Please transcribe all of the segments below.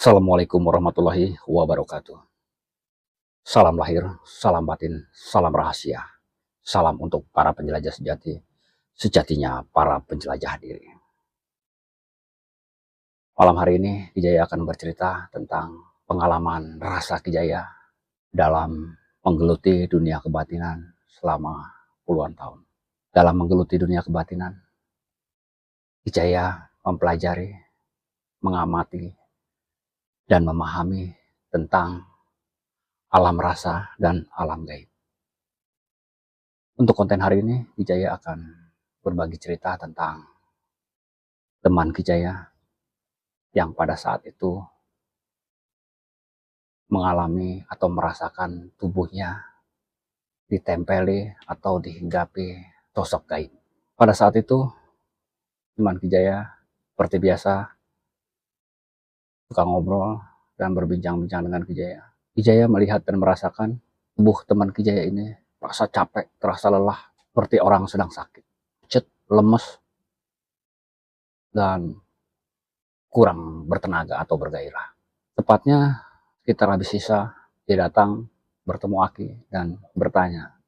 Assalamualaikum warahmatullahi wabarakatuh. Salam lahir, salam batin, salam rahasia. Salam untuk para penjelajah sejati, sejatinya para penjelajah diri. Malam hari ini Kijaya akan bercerita tentang pengalaman rasa Kijaya dalam menggeluti dunia kebatinan selama puluhan tahun. Dalam menggeluti dunia kebatinan, Kijaya mempelajari, mengamati, dan memahami tentang alam rasa dan alam gaib. Untuk konten hari ini, Kijaya akan berbagi cerita tentang teman Kijaya yang pada saat itu mengalami atau merasakan tubuhnya ditempeli atau dihinggapi sosok gaib. Pada saat itu, teman Kijaya seperti biasa suka ngobrol dan berbincang-bincang dengan Kijaya. Kijaya melihat dan merasakan tubuh teman Kijaya ini terasa capek, terasa lelah, seperti orang sedang sakit, lemes, dan kurang bertenaga atau bergairah. Tepatnya sekitar habis sisa, dia datang bertemu Aki dan bertanya,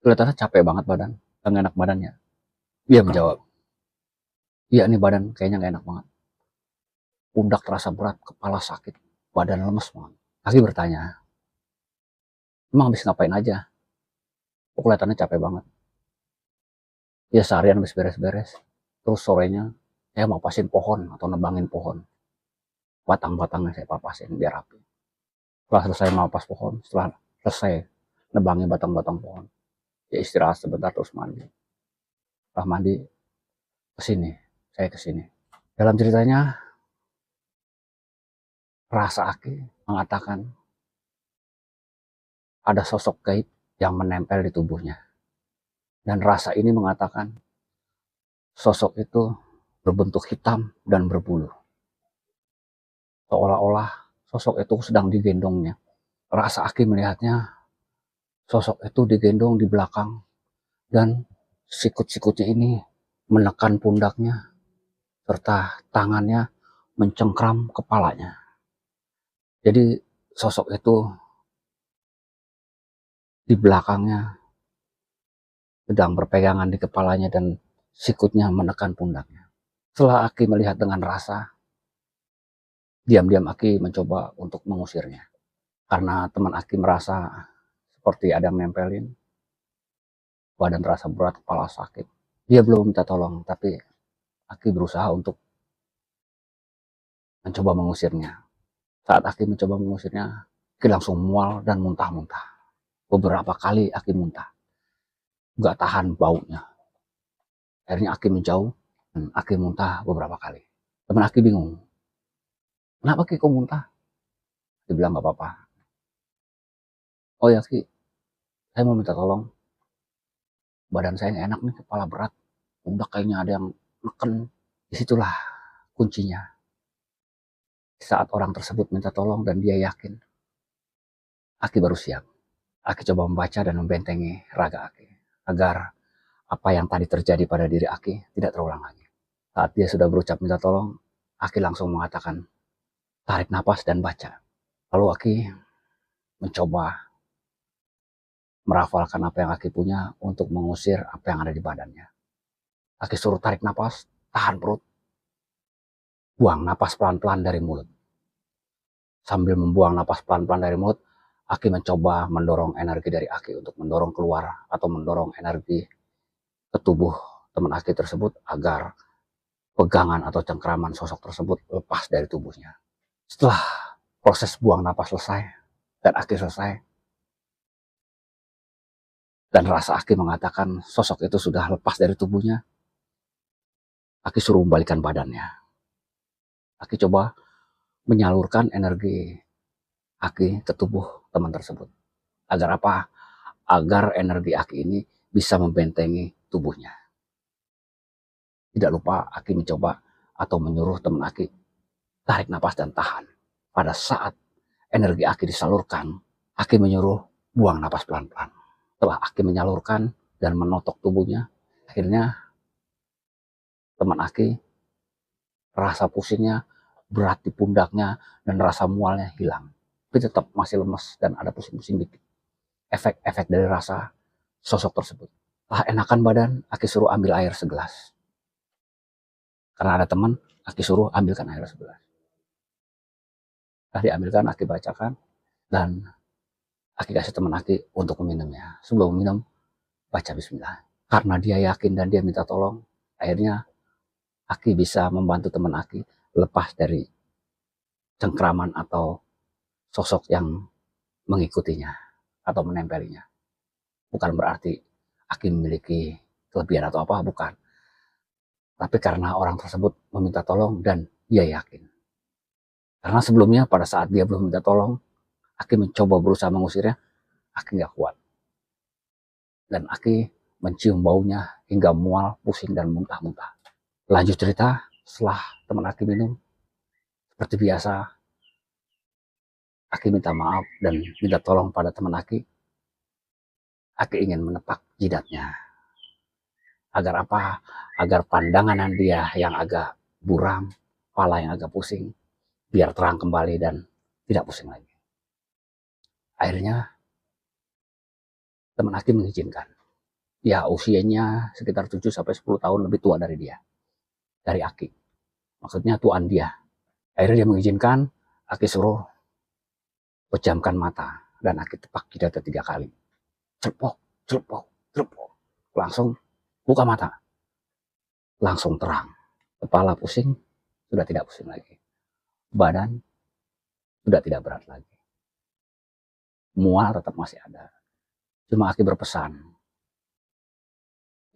kelihatannya capek banget badan, gak enak badannya. Dia menjawab, iya nih badan kayaknya gak enak banget. Pundak terasa berat, kepala sakit, badan lemes banget. Aki bertanya, emang habis ngapain aja? Kok kelihatannya capek banget? Ya seharian habis beres-beres. Terus sorenya saya mau pasin pohon atau nebangin pohon. Batang-batangnya saya papasin biar rapi. Setelah selesai mapas pohon, setelah selesai nebangin batang-batang pohon, ya istirahat sebentar terus mandi. Setelah mandi, saya kesini. Dalam ceritanya, rasa Aki mengatakan ada sosok gaib yang menempel di tubuhnya. Dan rasa ini mengatakan sosok itu berbentuk hitam dan berbulu. Seolah-olah sosok itu sedang digendongnya. Rasa Aki melihatnya, sosok itu digendong di belakang dan sikut-sikutnya ini menekan pundaknya serta tangannya mencengkram kepalanya. Jadi sosok itu di belakangnya sedang berpegangan di kepalanya dan sikutnya menekan pundaknya. Setelah Aki melihat dengan rasa, diam-diam Aki mencoba untuk mengusirnya. Karena teman Aki merasa seperti ada yang nempelin, badan terasa berat, kepala sakit. Dia belum minta tolong, tapi Aki berusaha untuk mencoba mengusirnya. Saat Aki mencoba mengusirnya, Aki langsung mual dan muntah-muntah. Beberapa kali Aki muntah. Gak tahan baunya. Akhirnya Aki menjauh, dan Aki muntah beberapa kali. Teman Aki bingung. Kenapa Ki kok muntah? Dia bilang gak apa-apa. Oh ya Ki, saya mau minta tolong. Badan saya gak enak nih, kepala berat. Pundak kayaknya ada yang neken. Disitulah kuncinya. Saat orang tersebut minta tolong dan dia yakin, Aki baru siap. Aki coba membaca dan membentengi raga Aki, agar apa yang tadi terjadi pada diri Aki tidak terulang lagi. Saat dia sudah berucap minta tolong, Aki langsung mengatakan, tarik napas dan baca. Lalu Aki mencoba merafalkan apa yang Aki punya untuk mengusir apa yang ada di badannya. Aki suruh tarik napas, tahan perut, buang napas pelan-pelan dari mulut. Sambil membuang napas pelan-pelan dari mulut, Aki mencoba mendorong energi dari Aki untuk mendorong keluar atau mendorong energi ke tubuh teman Aki tersebut agar pegangan atau cengkraman sosok tersebut lepas dari tubuhnya. Setelah proses buang napas selesai dan Aki selesai, dan rasa Aki mengatakan sosok itu sudah lepas dari tubuhnya, Aki suruh membalikkan badannya. Aki coba menyalurkan energi Aki ke tubuh teman tersebut. Agar apa? Agar energi Aki ini bisa membentengi tubuhnya. Tidak lupa Aki mencoba atau menyuruh teman Aki tarik napas dan tahan. Pada saat energi Aki disalurkan, Aki menyuruh buang napas pelan-pelan. Setelah Aki menyalurkan, dan menotok tubuhnya. Akhirnya teman Aki rasa pusingnya, berat di pundaknya, dan rasa mualnya hilang. Tapi tetap masih lemes dan ada pusing-pusing dikit. Efek-efek dari rasa sosok tersebut. Setelah enakan badan, Aki suruh ambil air segelas. Karena ada teman, Aki suruh ambilkan air segelas. Setelah diambilkan, Aki bacakan, dan Aki kasih teman Aki untuk meminumnya. Sebelum minum, baca bismillah. Karena dia yakin dan dia minta tolong, akhirnya Aki bisa membantu teman Aki lepas dari cengkraman atau sosok yang mengikutinya atau menempelinya. Bukan berarti Aki memiliki kelebihan atau apa, bukan. Tapi karena orang tersebut meminta tolong dan dia yakin. Karena sebelumnya pada saat dia belum minta tolong, Aki mencoba berusaha mengusirnya, Aki nggak kuat. Dan Aki mencium baunya hingga mual, pusing, dan muntah-muntah. Lanjut cerita, setelah teman Aki minum, seperti biasa, Aki minta maaf dan minta tolong pada teman Aki. Aki ingin menepak jidatnya. Agar apa? Agar pandangan dia yang agak buram, kepala yang agak pusing, biar terang kembali dan tidak pusing lagi. Akhirnya, teman Aki mengizinkan. Ya, usianya sekitar 7-10 tahun lebih tua dari dia. Dari Aki. Maksudnya tuaan dia. Akhirnya dia mengizinkan, Aki suruh pejamkan mata. Dan Aki tepak jidatnya 3 kali. Celepok, celepok, celepok. Langsung buka mata. Langsung terang. Kepala pusing, sudah tidak pusing lagi. Badan sudah tidak berat lagi. Mual tetap masih ada. Cuma Aki berpesan,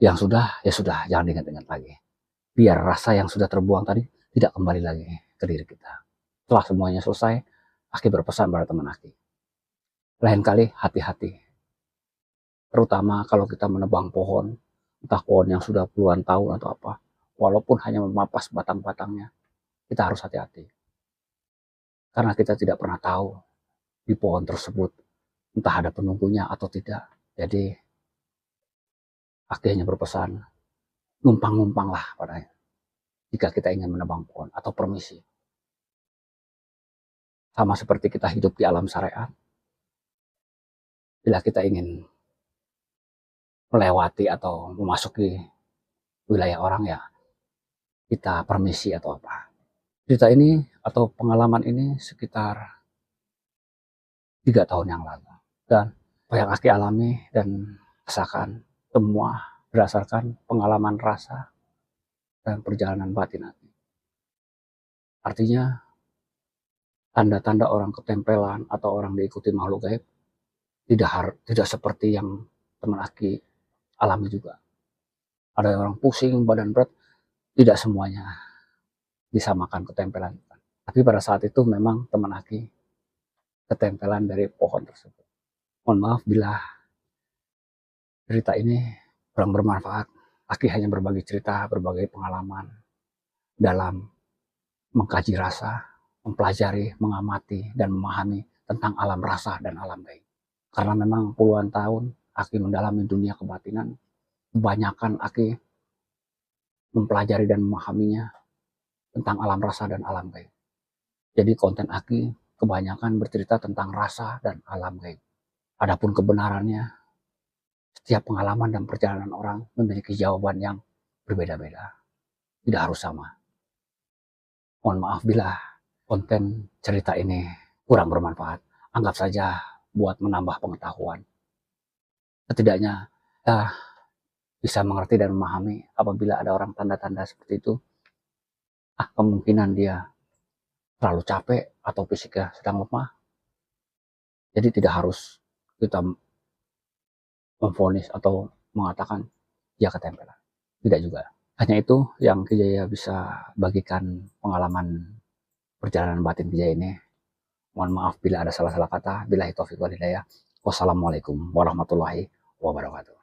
yang sudah, ya sudah, jangan diingat-ingat lagi. Biar rasa yang sudah terbuang tadi tidak kembali lagi ke diri kita. Setelah semuanya selesai, Aki berpesan pada teman Aki. Lain kali hati-hati. Terutama kalau kita menebang pohon, entah pohon yang sudah puluhan tahun atau apa, walaupun hanya memapas batang-batangnya, kita harus hati-hati. Karena kita tidak pernah tahu di pohon tersebut, entah ada penunggunya atau tidak. Jadi, Aki hanya berpesan, numpang-numpanglah padanya. Jika kita ingin menebang pohon atau permisi. Sama seperti kita hidup di alam syariat. Bila kita ingin melewati atau memasuki wilayah orang, ya kita permisi atau apa. Cerita ini atau pengalaman ini sekitar 3 tahun yang lalu. Dan apa yang Aki alami dan rasakan semua berdasarkan pengalaman rasa dan perjalanan batin Aki. Artinya, tanda-tanda orang ketempelan atau orang diikuti makhluk gaib tidak seperti yang teman Aki alami juga. Ada orang pusing, badan berat, tidak semuanya disamakan ketempelan. Tapi pada saat itu memang teman Aki ketempelan dari pohon tersebut. Mohon maaf bila cerita ini kurang bermanfaat. Aki hanya berbagi cerita, berbagai pengalaman dalam mengkaji rasa, mempelajari, mengamati, dan memahami tentang alam rasa dan alam gaib. Karena memang puluhan tahun Aki mendalami dunia kebatinan, kebanyakan Aki mempelajari dan memahaminya tentang alam rasa dan alam gaib. Jadi konten Aki kebanyakan bercerita tentang rasa dan alam gaib. Adapun kebenarannya, setiap pengalaman dan perjalanan orang memiliki jawaban yang berbeda-beda. Tidak harus sama. Mohon maaf bila konten cerita ini kurang bermanfaat. Anggap saja buat menambah pengetahuan. Setidaknya kita bisa mengerti dan memahami apabila ada orang tanda-tanda seperti itu. Kemungkinan dia terlalu capek atau fisiknya sedang lemah. Jadi tidak harus kita memvonis atau mengatakan dia ketempelan. Tidak juga. Hanya itu yang Ki Jaya bisa bagikan pengalaman perjalanan batin Ki Jaya ini. Mohon maaf bila ada salah-salah kata. Billahi taufiq wal hidayah. Wassalamualaikum warahmatullahi wabarakatuh.